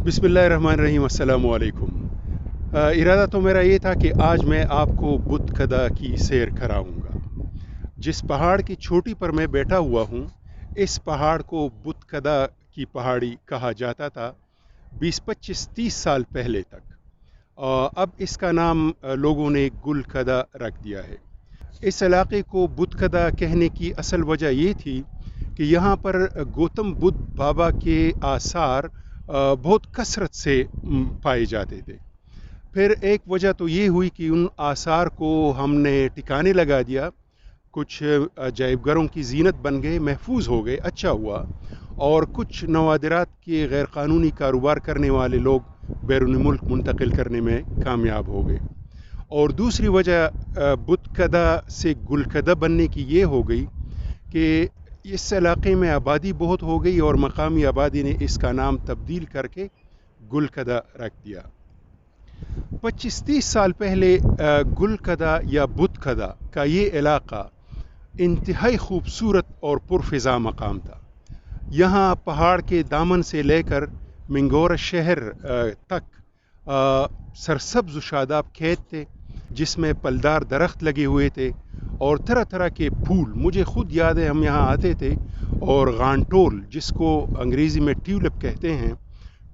बिस्मिल्लाहिर्रहमानिर्रहीम, अस्सलामु अलैकुम। इरादा तो मेरा ये था कि आज मैं आपको बुतकदा की सैर कराऊंगा। जिस पहाड़ की चोटी पर मैं बैठा हुआ हूँ, इस पहाड़ को बुतकदा की पहाड़ी कहा जाता था 20-25-30 साल पहले तक। अब इसका नाम लोगों ने गुलकदा रख दिया है। इस इलाके को बुतकदा कहने की असल वजह ये थी कि यहाँ पर गौतम बुद्ध बाबा के आसार बहुत कसरत से पाए जाते थे। फिर एक वजह तो ये हुई कि उन आसार को हमने ठिकाने लगा दिया, कुछ अजाइबघरों की जीनत बन गए, महफूज हो गए, अच्छा हुआ। और कुछ नवादिरात के गैर कानूनी कारोबार करने वाले लोग बैरून मुल्क मुंतकिल करने में कामयाब हो गए। और दूसरी वजह बुतकदा से गुलकदा बनने की ये हो गई कि इस इलाके में आबादी बहुत हो गई और मकामी आबादी ने इसका नाम तब्दील करके गुलकदा रख दिया। 25-30 साल पहले गुलकदा या बुतकदा का ये इलाका इंतहाई खूबसूरत और पुरफिज़ा मकाम था। यहाँ पहाड़ के दामन से लेकर मिंगोरा शहर तक सरसब्ज़ शादाब खेत थे, जिसमें पलदार दरख्त लगे हुए थे और तरह तरह के फूल। मुझे ख़ुद याद है, हम यहाँ आते थे और गांटोल, जिसको अंग्रेज़ी में ट्यूलिप कहते हैं,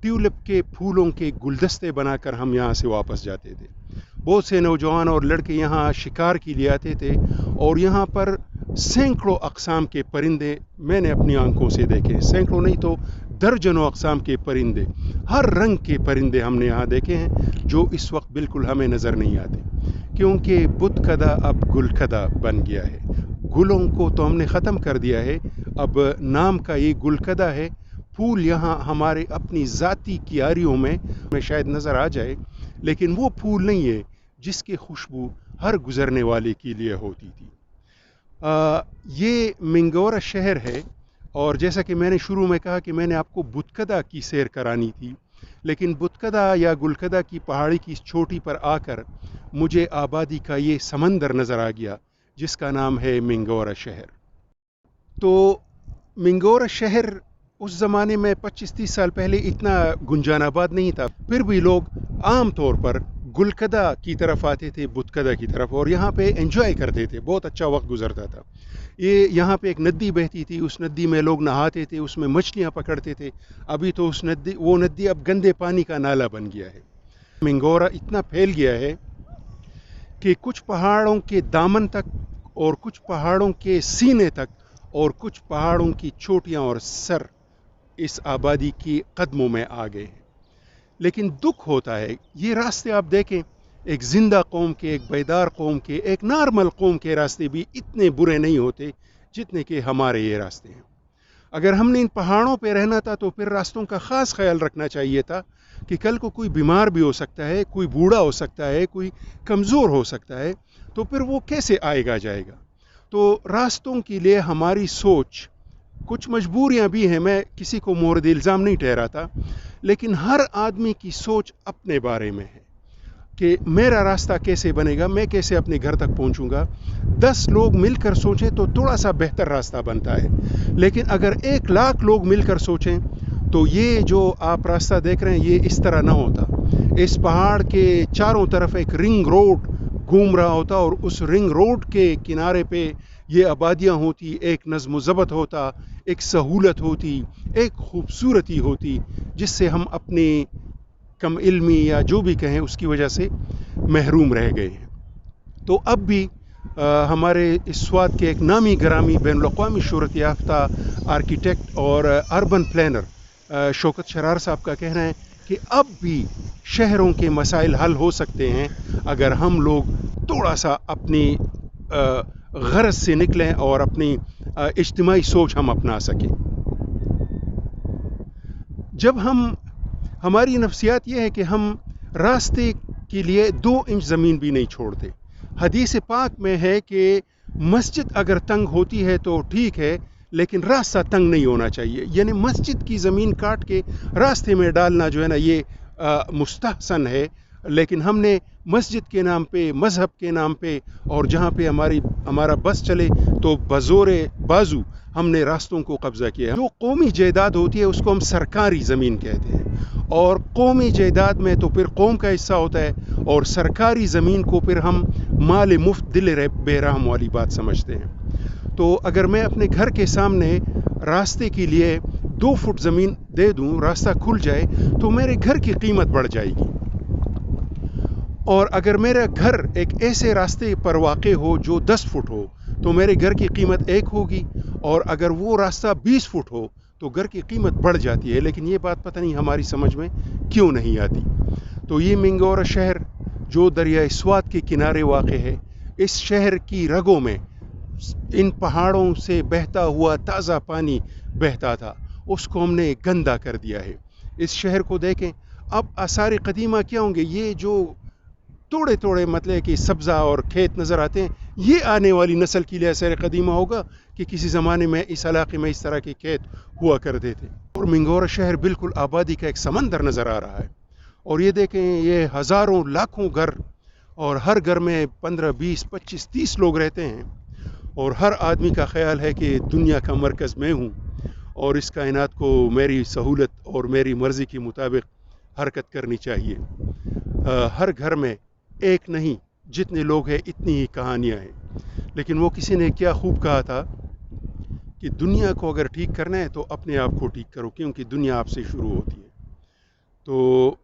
ट्यूलिप के फूलों के गुलदस्ते बनाकर हम यहाँ से वापस जाते थे। बहुत से नौजवान और लड़के यहाँ शिकार के लिए आते थे और यहाँ पर सैकड़ों अक़साम के परिंदे मैंने अपनी आंखों से देखे। सैकड़ों नहीं तो दर्जनों अक़साम के परिंदे, हर रंग के परिंदे हमने यहाँ देखे हैं, जो इस वक्त बिल्कुल हमें नज़र नहीं आते, क्योंकि बुतकदा अब गुलकदा बन गया है। गुलों को तो हमने ख़त्म कर दिया है, अब नाम का ये गुलकदा है। फूल यहाँ हमारे अपनी ज़ाती क्यारियों में शायद नज़र आ जाए, लेकिन वो फूल नहीं है जिसकी खुशबू हर गुज़रने वाले के लिए होती थी। ये मिंगोरा शहर है, और जैसा कि मैंने शुरू में कहा कि मैंने आपको बुतकदा की सैर करानी थी, लेकिन बुतकदा या गुलकदा की पहाड़ी की चोटी पर आकर मुझे आबादी का ये समंदर नज़र आ गया, जिसका नाम है मिंगोरा शहर। तो मिंगोरा शहर उस ज़माने में 25-30 साल पहले इतना गुंजानाबाद नहीं था, फिर भी लोग आम तौर पर गुलकदा की तरफ आते थे, बुतकदा की तरफ, और यहाँ पे एंजॉय करते थे, बहुत अच्छा वक्त गुजरता था। ये यहाँ पे एक नदी बहती थी, उस नदी में लोग नहाते थे, उसमें मछलियाँ पकड़ते थे। अभी तो वो नदी अब गंदे पानी का नाला बन गया है। मिंगोरा इतना फैल गया है कि कुछ पहाड़ों के दामन तक और कुछ पहाड़ों के सीने तक और कुछ पहाड़ों की चोटियाँ और सर इस आबादी की कदमों में आ गए हैं। लेकिन दुख होता है, ये रास्ते आप देखें, एक जिंदा कौम के, एक बेदार कौम के, एक नॉर्मल कौम के रास्ते भी इतने बुरे नहीं होते जितने कि हमारे ये रास्ते हैं। अगर हमने इन पहाड़ों पे रहना था तो फिर रास्तों का ख़ास ख्याल रखना चाहिए था कि कल को कोई बीमार भी हो सकता है, कोई बूढ़ा हो सकता है, कोई कमज़ोर हो सकता है, तो फिर वो कैसे आएगा जाएगा। तो रास्तों के लिए हमारी सोच, कुछ मजबूरियां भी हैं, मैं किसी को मोरद इल्ज़ाम नहीं ठहराता, लेकिन हर आदमी की सोच अपने बारे में है कि मेरा रास्ता कैसे बनेगा, मैं कैसे अपने घर तक पहुंचूंगा। 10 लोग मिलकर सोचें तो थोड़ा सा बेहतर रास्ता बनता है, लेकिन अगर 1 लाख लोग मिलकर सोचें तो ये जो आप रास्ता देख रहे हैं ये इस तरह ना होता। इस पहाड़ के चारों तरफ एक रिंग रोड घूम रहा होता और उस रिंग रोड के किनारे पे ये आबादियाँ होती, एक नज़्म ज़ब्त होता, एक सहूलत होती, एक खूबसूरती होती, जिससे हम अपनी कम इल्मी या जो भी कहें उसकी वजह से महरूम रह गए हैं। तो अब भी हमारे इस स्वाद के एक नामी गरामी बैनुल-अक़वामी शोहरत याफ्ता आर्किटेक्ट और अर्बन प्लानर शौकत शरार साहब का कहना है कि अब भी शहरों के मसाइल हल हो सकते हैं अगर हम लोग थोड़ा सा अपनी गरज से निकलें और अपनी इज्तिमाई सोच हम अपना सकें। जब हमारी नफ्सियात ये है कि हम रास्ते के लिए 2 इंच ज़मीन भी नहीं छोड़ते। हदीस पाक में है कि मस्जिद अगर तंग होती है तो ठीक है, लेकिन रास्ता तंग नहीं होना चाहिए। यानी मस्जिद की ज़मीन काट के रास्ते में डालना जो है ना, ये मुस्तहसन है, لیکن ہم نے مسجد کے نام پہ، مذہب کے نام پہ، اور جہاں پہ ہمارا بس چلے تو بزور بازو ہم نے راستوں کو قبضہ کیا ہے۔ جو قومی جائیداد ہوتی ہے اس کو ہم سرکاری زمین کہتے ہیں، اور قومی جائیداد میں تو پھر قوم کا حصہ ہوتا ہے، اور سرکاری زمین کو پھر ہم مال مفت دل بے رحم والی بات سمجھتے ہیں۔ تو اگر میں اپنے گھر کے سامنے راستے کے لیے 2 فٹ زمین دے دوں، راستہ کھل جائے، تو میرے گھر کی قیمت بڑھ جائے گی۔ اور اگر میرا گھر ایک ایسے راستے پر واقع ہو جو 10 فٹ ہو تو میرے گھر کی قیمت 1 ہوگی، اور اگر وہ راستہ 20 فٹ ہو تو گھر کی قیمت بڑھ جاتی ہے۔ لیکن یہ بات پتہ نہیں ہماری سمجھ میں کیوں نہیں آتی۔ تو یہ منگورا شہر جو دریائے سوات کے کنارے واقع ہے، اس شہر کی رگوں میں ان پہاڑوں سے بہتا ہوا تازہ پانی بہتا تھا، اس کو ہم نے گندا کر دیا ہے۔ اس شہر کو دیکھیں، اب آثار قدیمہ کیا ہوں گے؟ یہ جو توڑے مطلب کہ سبزہ اور کھیت نظر آتے ہیں، یہ آنے والی نسل کے لیے آثار قدیمہ ہوگا کہ کسی زمانے میں اس علاقے میں اس طرح کے کھیت ہوا کرتے تھے۔ اور منگورا شہر بالکل آبادی کا ایک سمندر نظر آ رہا ہے، اور یہ دیکھیں، یہ ہزاروں لاکھوں گھر، اور ہر گھر میں 15 20 25 30 لوگ رہتے ہیں، اور ہر آدمی کا خیال ہے کہ دنیا کا مرکز میں ہوں، اور اس کائنات کو میری سہولت اور میری مرضی کے مطابق حرکت کرنی چاہیے۔ ہر گھر میں ایک نہیں، جتنے لوگ ہیں اتنی ہی کہانیاں ہیں۔ لیکن وہ کسی نے کیا خوب کہا تھا کہ دنیا کو اگر ٹھیک کرنا ہے تو اپنے آپ کو ٹھیک کرو، کیونکہ دنیا آپ سے شروع ہوتی ہے۔ تو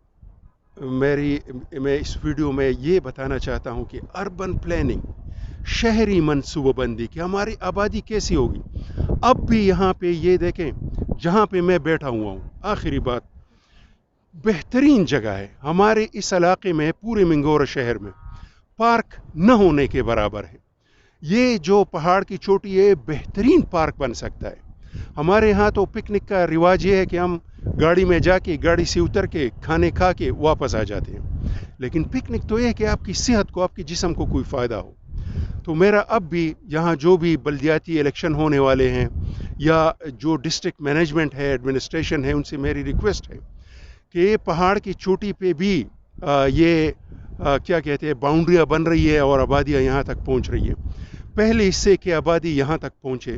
میں اس ویڈیو میں یہ بتانا چاہتا ہوں کہ اربن پلاننگ، شہری منصوبہ بندی، کہ ہماری آبادی کیسی ہوگی۔ اب بھی یہاں پہ یہ دیکھیں جہاں پہ میں بیٹھا ہوا ہوں، آخری بات، بہترین جگہ ہے ہمارے اس علاقے میں، پورے منگورا شہر میں پارک نہ ہونے کے برابر ہے۔ یہ جو پہاڑ کی چوٹی ہے، بہترین پارک بن سکتا ہے۔ ہمارے ہاں تو پکنک کا رواج یہ ہے کہ ہم گاڑی میں جا کے، گاڑی سے اتر کے، کھانے کھا کے واپس آ جاتے ہیں، لیکن پکنک تو یہ ہے کہ آپ کی صحت کو، آپ کے جسم کو کوئی فائدہ ہو۔ تو میرا اب بھی یہاں جو بھی بلدیاتی الیکشن ہونے والے ہیں، یا جو ڈسٹرکٹ مینجمنٹ ہے، ایڈمنسٹریشن ہے، ان سے میری ریکویسٹ ہے کہ یہ پہاڑ کی چوٹی پہ بھی یہ کیا کہتے ہیں، باؤنڈریاں بن رہی ہے اور آبادیاں یہاں تک پہنچ رہی ہے۔ پہلے حصے کی آبادی یہاں تک پہنچے۔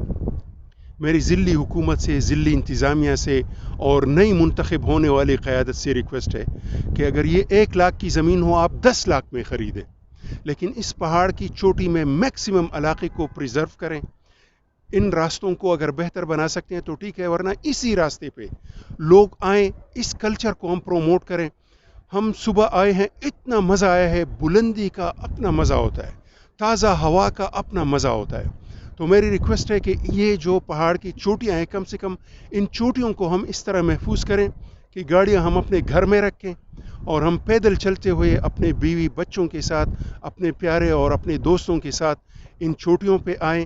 میری ضلعی حکومت سے، ضلعی انتظامیہ سے اور نئی منتخب ہونے والی قیادت سے ریکویسٹ ہے کہ اگر یہ 1 لاکھ کی زمین ہو، آپ 10 لاکھ میں خریدیں، لیکن اس پہاڑ کی چوٹی میں میکسیمم علاقے کو پریزرو کریں۔ ان راستوں کو اگر بہتر بنا سکتے ہیں تو ٹھیک ہے، ورنہ اسی راستے پہ لوگ آئیں، اس کلچر کو ہم پروموٹ کریں۔ ہم صبح آئے ہیں، اتنا مزہ آیا ہے، بلندی کا اپنا مزہ ہوتا ہے، تازہ ہوا کا اپنا مزہ ہوتا ہے۔ تو میری ریکویسٹ ہے کہ یہ جو پہاڑ کی چوٹیاں ہیں، کم سے کم ان چوٹیوں کو ہم اس طرح محفوظ کریں کہ گاڑیاں ہم اپنے گھر میں رکھیں، اور ہم پیدل چلتے ہوئے اپنے بیوی بچوں کے ساتھ، اپنے پیارے اور اپنے دوستوں کے ساتھ ان چوٹیوں پہ آئیں،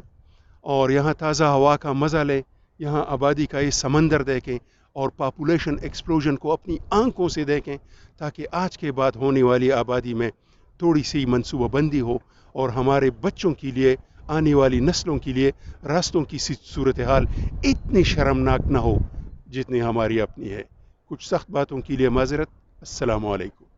اور یہاں تازہ ہوا کا مزہ لیں، یہاں آبادی کا یہ سمندر دیکھیں، اور پاپولیشن ایکسپلوژن کو اپنی آنکھوں سے دیکھیں، تاکہ آج کے بعد ہونے والی آبادی میں تھوڑی سی منصوبہ بندی ہو، اور ہمارے بچوں کے لیے، آنے والی نسلوں کے لیے راستوں کی صورتحال اتنی شرمناک نہ ہو جتنی ہماری اپنی ہے۔ کچھ سخت باتوں کے لیے معذرت۔ السلام علیکم۔